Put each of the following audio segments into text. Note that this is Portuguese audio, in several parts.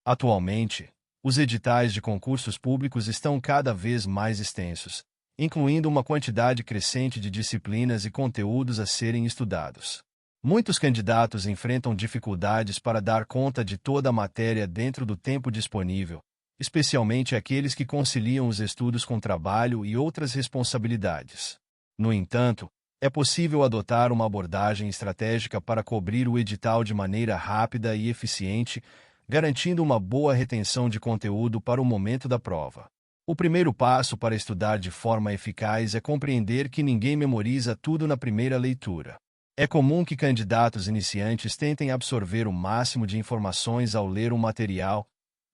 Atualmente, os editais de concursos públicos estão cada vez mais extensos, incluindo uma quantidade crescente de disciplinas e conteúdos a serem estudados. Muitos candidatos enfrentam dificuldades para dar conta de toda a matéria dentro do tempo disponível, especialmente aqueles que conciliam os estudos com trabalho e outras responsabilidades. No entanto, é possível adotar uma abordagem estratégica para cobrir o edital de maneira rápida e eficiente, garantindo uma boa retenção de conteúdo para o momento da prova. O primeiro passo para estudar de forma eficaz é compreender que ninguém memoriza tudo na primeira leitura. É comum que candidatos iniciantes tentem absorver o máximo de informações ao ler um material,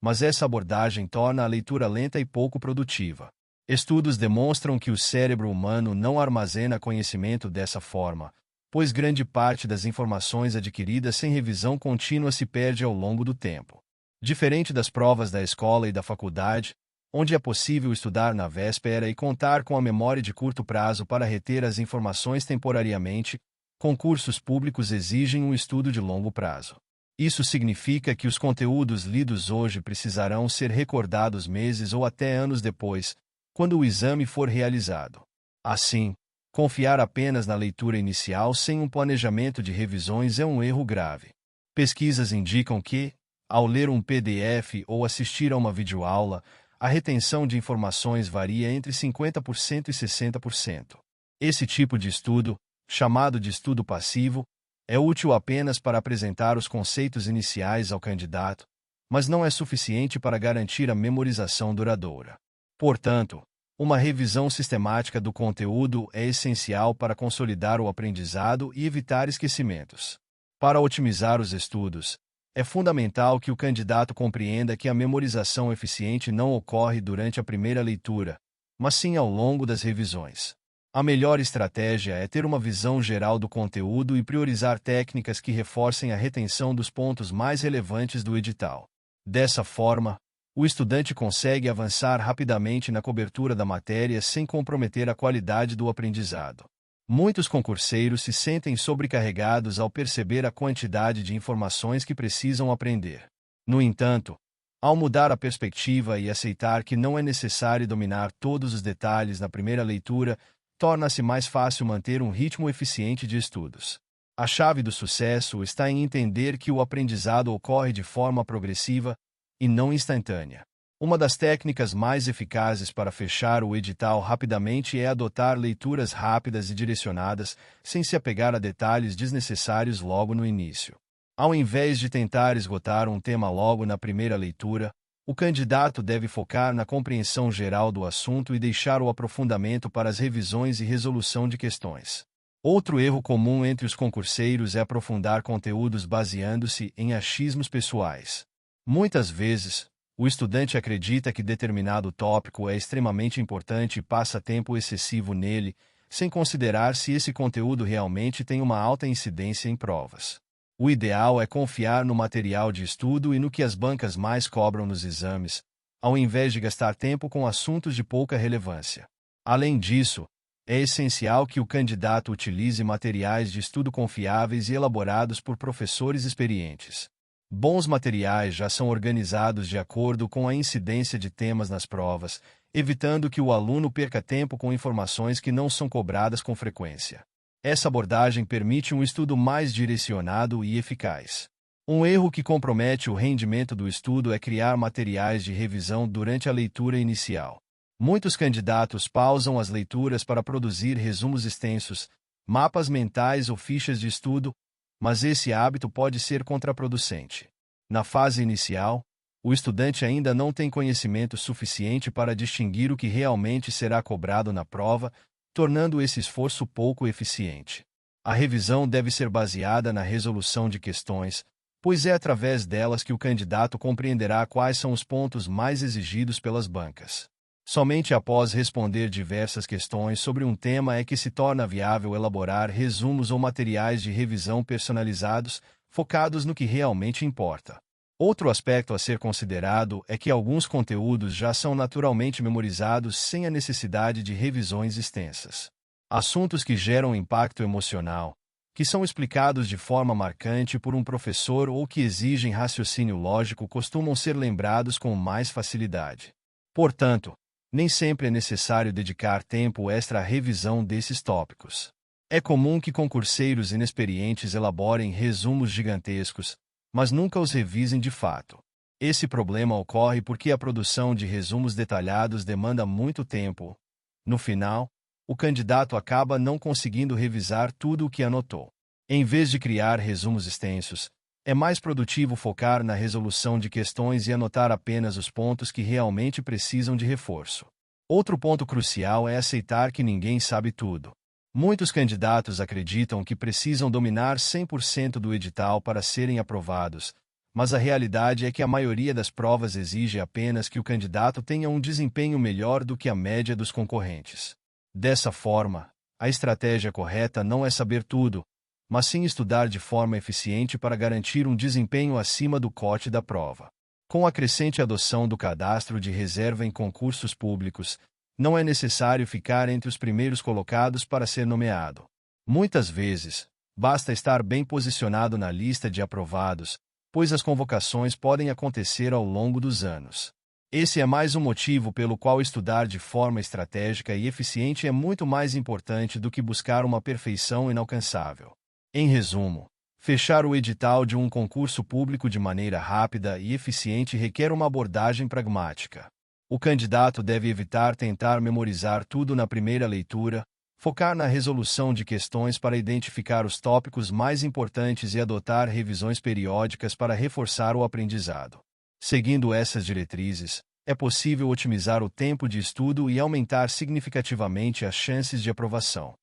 mas essa abordagem torna a leitura lenta e pouco produtiva. Estudos demonstram que o cérebro humano não armazena conhecimento dessa forma, pois grande parte das informações adquiridas sem revisão contínua se perde ao longo do tempo. Diferente das provas da escola e da faculdade, onde é possível estudar na véspera e contar com a memória de curto prazo para reter as informações temporariamente, concursos públicos exigem um estudo de longo prazo. Isso significa que os conteúdos lidos hoje precisarão ser recordados meses ou até anos depois, quando o exame for realizado. Assim, confiar apenas na leitura inicial sem um planejamento de revisões é um erro grave. Pesquisas indicam que, ao ler um PDF ou assistir a uma videoaula, a retenção de informações varia entre 50% e 60%. Esse tipo de estudo, chamado de estudo passivo, é útil apenas para apresentar os conceitos iniciais ao candidato, mas não é suficiente para garantir a memorização duradoura. Portanto, uma revisão sistemática do conteúdo é essencial para consolidar o aprendizado e evitar esquecimentos. Para otimizar os estudos, é fundamental que o candidato compreenda que a memorização eficiente não ocorre durante a primeira leitura, mas sim ao longo das revisões. A melhor estratégia é ter uma visão geral do conteúdo e priorizar técnicas que reforcem a retenção dos pontos mais relevantes do edital. Dessa forma, o estudante consegue avançar rapidamente na cobertura da matéria sem comprometer a qualidade do aprendizado. Muitos concurseiros se sentem sobrecarregados ao perceber a quantidade de informações que precisam aprender. No entanto, ao mudar a perspectiva e aceitar que não é necessário dominar todos os detalhes na primeira leitura, torna-se mais fácil manter um ritmo eficiente de estudos. A chave do sucesso está em entender que o aprendizado ocorre de forma progressiva e não instantânea. Uma das técnicas mais eficazes para fechar o edital rapidamente é adotar leituras rápidas e direcionadas, sem se apegar a detalhes desnecessários logo no início. Ao invés de tentar esgotar um tema logo na primeira leitura, o candidato deve focar na compreensão geral do assunto e deixar o aprofundamento para as revisões e resolução de questões. Outro erro comum entre os concurseiros é aprofundar conteúdos baseando-se em achismos pessoais. Muitas vezes, o estudante acredita que determinado tópico é extremamente importante e passa tempo excessivo nele, sem considerar se esse conteúdo realmente tem uma alta incidência em provas. O ideal é confiar no material de estudo e no que as bancas mais cobram nos exames, ao invés de gastar tempo com assuntos de pouca relevância. Além disso, é essencial que o candidato utilize materiais de estudo confiáveis e elaborados por professores experientes. Bons materiais já são organizados de acordo com a incidência de temas nas provas, evitando que o aluno perca tempo com informações que não são cobradas com frequência. Essa abordagem permite um estudo mais direcionado e eficaz. Um erro que compromete o rendimento do estudo é criar materiais de revisão durante a leitura inicial. Muitos candidatos pausam as leituras para produzir resumos extensos, mapas mentais ou fichas de estudo, mas esse hábito pode ser contraproducente. Na fase inicial, o estudante ainda não tem conhecimento suficiente para distinguir o que realmente será cobrado na prova, tornando esse esforço pouco eficiente. A revisão deve ser baseada na resolução de questões, pois é através delas que o candidato compreenderá quais são os pontos mais exigidos pelas bancas. Somente após responder diversas questões sobre um tema é que se torna viável elaborar resumos ou materiais de revisão personalizados, focados no que realmente importa. Outro aspecto a ser considerado é que alguns conteúdos já são naturalmente memorizados sem a necessidade de revisões extensas. Assuntos que geram impacto emocional, que são explicados de forma marcante por um professor ou que exigem raciocínio lógico costumam ser lembrados com mais facilidade. Portanto, nem sempre é necessário dedicar tempo extra à revisão desses tópicos. É comum que concurseiros inexperientes elaborem resumos gigantescos, mas nunca os revisem de fato. Esse problema ocorre porque a produção de resumos detalhados demanda muito tempo. No final, o candidato acaba não conseguindo revisar tudo o que anotou. Em vez de criar resumos extensos, é mais produtivo focar na resolução de questões e anotar apenas os pontos que realmente precisam de reforço. Outro ponto crucial é aceitar que ninguém sabe tudo. Muitos candidatos acreditam que precisam dominar 100% do edital para serem aprovados, mas a realidade é que a maioria das provas exige apenas que o candidato tenha um desempenho melhor do que a média dos concorrentes. Dessa forma, a estratégia correta não é saber tudo, mas sim estudar de forma eficiente para garantir um desempenho acima do COT da prova. Com a crescente adoção do cadastro de reserva em concursos públicos, não é necessário ficar entre os primeiros colocados para ser nomeado. Muitas vezes, basta estar bem posicionado na lista de aprovados, pois as convocações podem acontecer ao longo dos anos. Esse é mais um motivo pelo qual estudar de forma estratégica e eficiente é muito mais importante do que buscar uma perfeição inalcançável. Em resumo, fechar o edital de um concurso público de maneira rápida e eficiente requer uma abordagem pragmática. O candidato deve evitar tentar memorizar tudo na primeira leitura, focar na resolução de questões para identificar os tópicos mais importantes e adotar revisões periódicas para reforçar o aprendizado. Seguindo essas diretrizes, é possível otimizar o tempo de estudo e aumentar significativamente as chances de aprovação.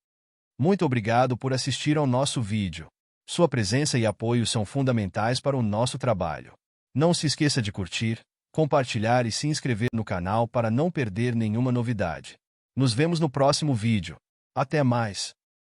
Muito obrigado por assistir ao nosso vídeo. Sua presença e apoio são fundamentais para o nosso trabalho. Não se esqueça de curtir, compartilhar e se inscrever no canal para não perder nenhuma novidade. Nos vemos no próximo vídeo. Até mais!